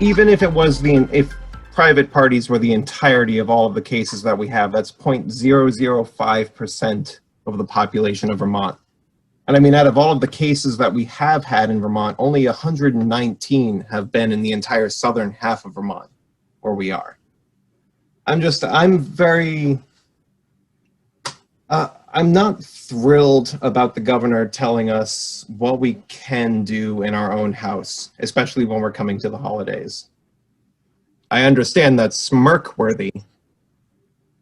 even if it was if private parties were the entirety of all of the cases that we have, that's 0.005% of the population of Vermont. And I mean, out of all of the cases that we have had in Vermont, only 119 have been in the entire southern half of Vermont, where we are. I'm not thrilled about the governor telling us what we can do in our own house, especially when we're coming to the holidays. I understand that's smirk-worthy,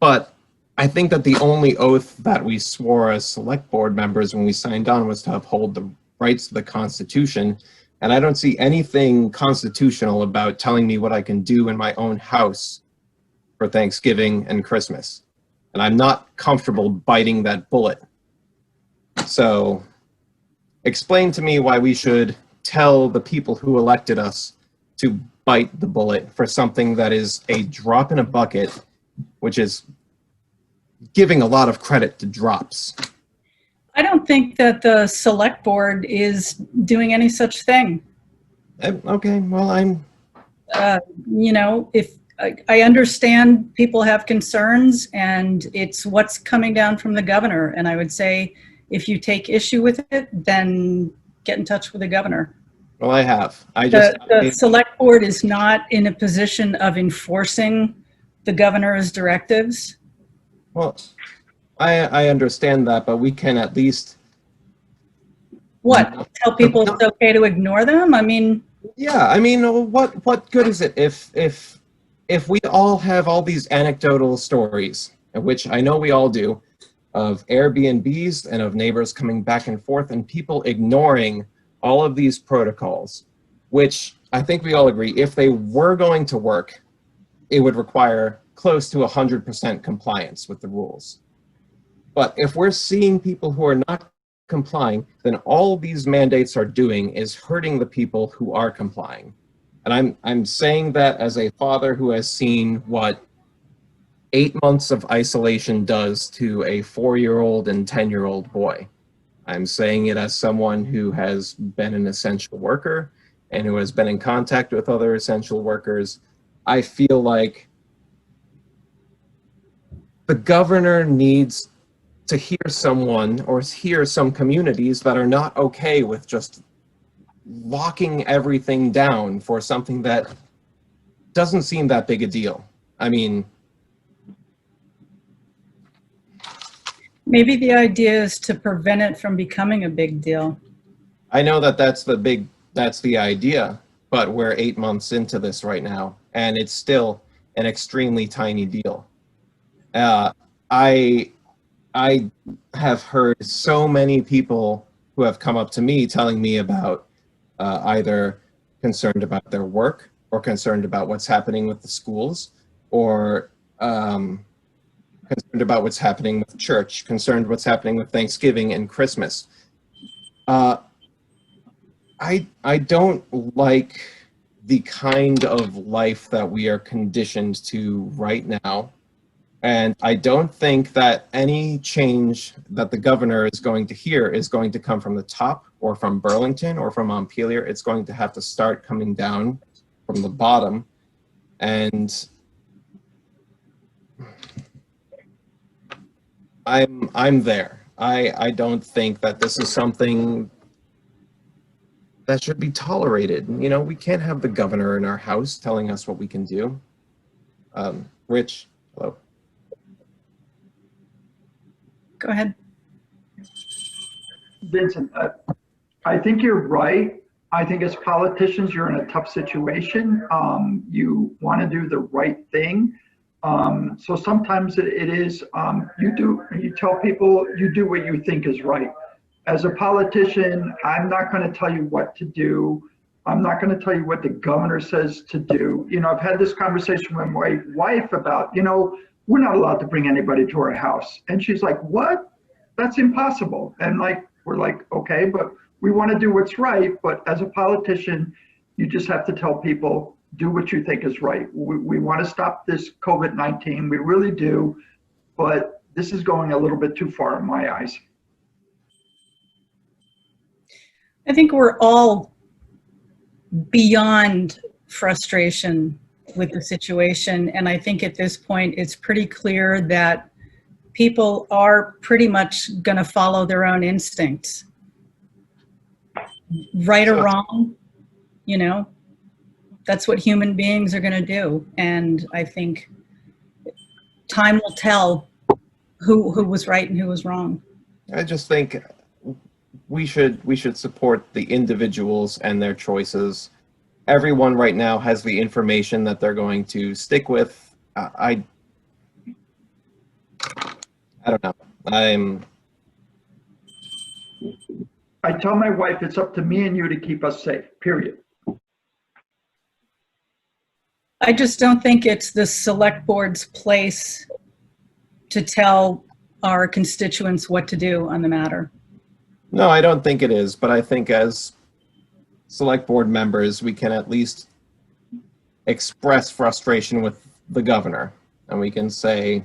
but I think that the only oath that we swore as select board members when we signed on was to uphold the rights of the Constitution, and I don't see anything constitutional about telling me what I can do in my own house for Thanksgiving and Christmas. And I'm not comfortable biting that bullet. So explain to me why we should tell the people who elected us to bite the bullet for something that is a drop in a bucket, which is giving a lot of credit to drops. I don't think that the select board is doing any such thing. Okay, well, you know, if I understand people have concerns, and it's what's coming down from the governor. And I would say, if you take issue with it, then get in touch with the governor. Well, I have. The select board is not in a position of enforcing the governor's directives. Well, I understand that, but we can at least... What? Tell people it's okay to ignore them? I mean... Yeah, I mean, what good is it if we all have all these anecdotal stories, which I know we all do, of Airbnbs and of neighbors coming back and forth and people ignoring all of these protocols, which I think we all agree, if they were going to work, it would require close to 100% compliance with the rules. But if we're seeing people who are not complying, then all these mandates are doing is hurting the people who are complying. And I'm saying that as a father who has seen what 8 months of isolation does to a 4-year-old and 10-year-old boy. I'm saying it as someone who has been an essential worker and who has been in contact with other essential workers. I feel like the governor needs to hear someone or hear some communities that are not okay with just locking everything down for something that doesn't seem that big a deal. I mean, maybe the idea is to prevent it from becoming a big deal. I know that that's the idea, but we're 8 months into this right now, and it's still an extremely tiny deal. I have heard so many people who have come up to me telling me about either concerned about their work or concerned about what's happening with the schools, or concerned about what's happening with church, concerned what's happening with Thanksgiving and Christmas. I don't like the kind of life that we are conditioned to right now. And I don't think that any change that the governor is going to hear is going to come from the top or from Burlington or from Montpelier. It's going to have to start coming down from the bottom. And I'm there. I don't think that this is something that should be tolerated. You know, we can't have the governor in our house telling us what we can do. Rich, hello. Go ahead. Vincent, I think you're right. I think as politicians, you're in a tough situation. You want to do the right thing. So sometimes it is, you tell people you do what you think is right. As a politician, I'm not going to tell you what to do. I'm not going to tell you what the governor says to do. You know, I've had this conversation with my wife about, you know, we're not allowed to bring anybody to our house. And she's like, what? That's impossible. And like, we're like, okay, but we want to do what's right. But as a politician, you just have to tell people, do what you think is right. We want to stop this COVID-19. We really do. But this is going a little bit too far in my eyes. I think we're all beyond frustration with the situation. And I think at this point, it's pretty clear that people are pretty much going to follow their own instincts. Right or wrong, you know, that's what human beings are going to do. And I think time will tell who was right and who was wrong. I just think we should support the individuals and their choices. Everyone right now has the information that they're going to stick with. I don't know. I tell my wife it's up to me and you to keep us safe, period. I just don't think it's the select board's place to tell our constituents what to do on the matter. No, I don't think it is, but I think as select board members, we can at least express frustration with the governor, and we can say,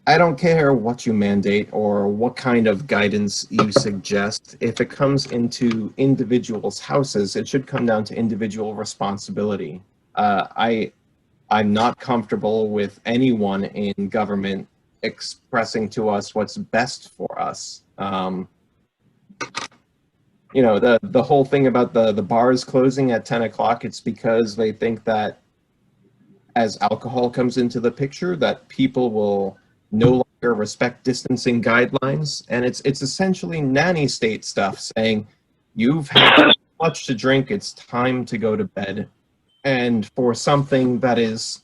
I don't care what you mandate or what kind of guidance you suggest. If it comes into individuals' houses, it should come down to individual responsibility. I'm not comfortable with anyone in government expressing to us what's best for us. You know, the whole thing about the bars closing at 10 o'clock, it's because they think that as alcohol comes into the picture, that people will no longer respect distancing guidelines. And it's essentially nanny state stuff saying, you've had too much to drink, it's time to go to bed. And for something that is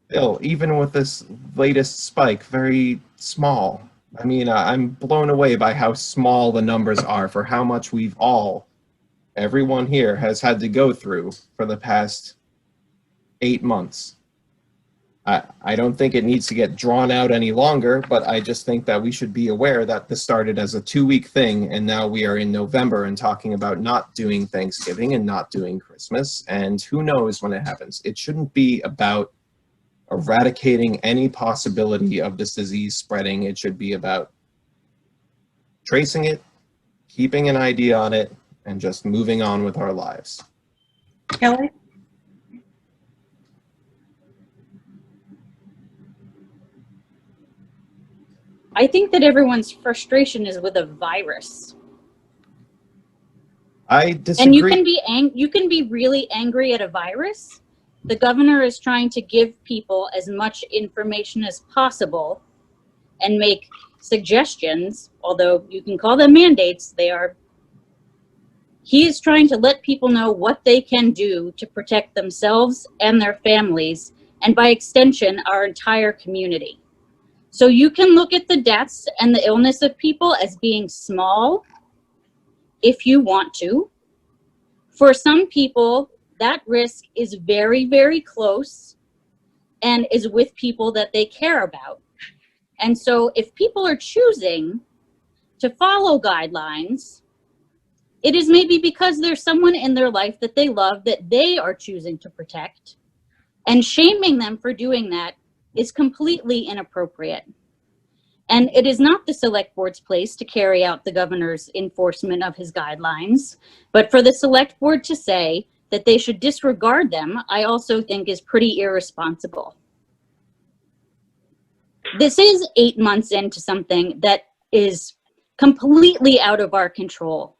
still, even with this latest spike, very small. I mean, I'm blown away by how small the numbers are for how much we've all, everyone here, has had to go through for the past 8 months. I don't think it needs to get drawn out any longer, but I just think that we should be aware that this started as a 2-week thing, and now we are in November and talking about not doing Thanksgiving and not doing Christmas, and who knows when it happens. It shouldn't be about eradicating any possibility of this disease spreading. It should be about tracing it, keeping an idea on it, and just moving on with our lives. Kelly? I think that everyone's frustration is with a virus. I disagree. And you can be really angry at a virus. The governor is trying to give people as much information as possible and make suggestions, although you can call them mandates, he is trying to let people know what they can do to protect themselves and their families, and by extension, our entire community. So you can look at the deaths and the illness of people as being small if you want to. For some people, that risk is very, very close and is with people that they care about. And so if people are choosing to follow guidelines, it is maybe because there's someone in their life that they love that they are choosing to protect. And shaming them for doing that is completely inappropriate. And it is not the select board's place to carry out the governor's enforcement of his guidelines, but for the select board to say that they should disregard them, I also think is pretty irresponsible. This is 8 months into something that is completely out of our control.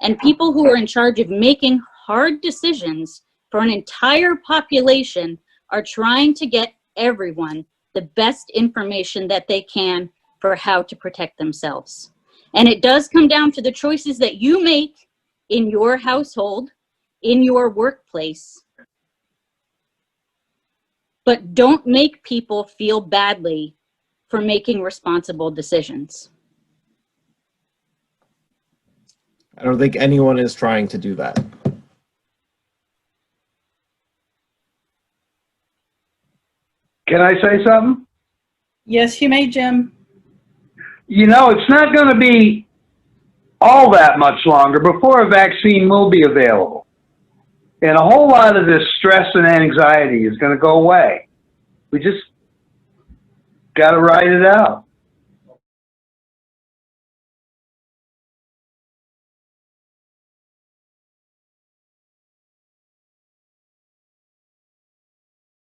And people who are in charge of making hard decisions for an entire population are trying to get everyone the best information that they can for how to protect themselves. And it does come down to the choices that you make in your household, in your workplace. But don't make people feel badly for making responsible decisions. I don't think anyone is trying to do that. Can I say something? Yes, you may, Jim. You know, it's not going to be all that much longer before a vaccine will be available. And a whole lot of this stress and anxiety is going to go away. We just got to ride it out.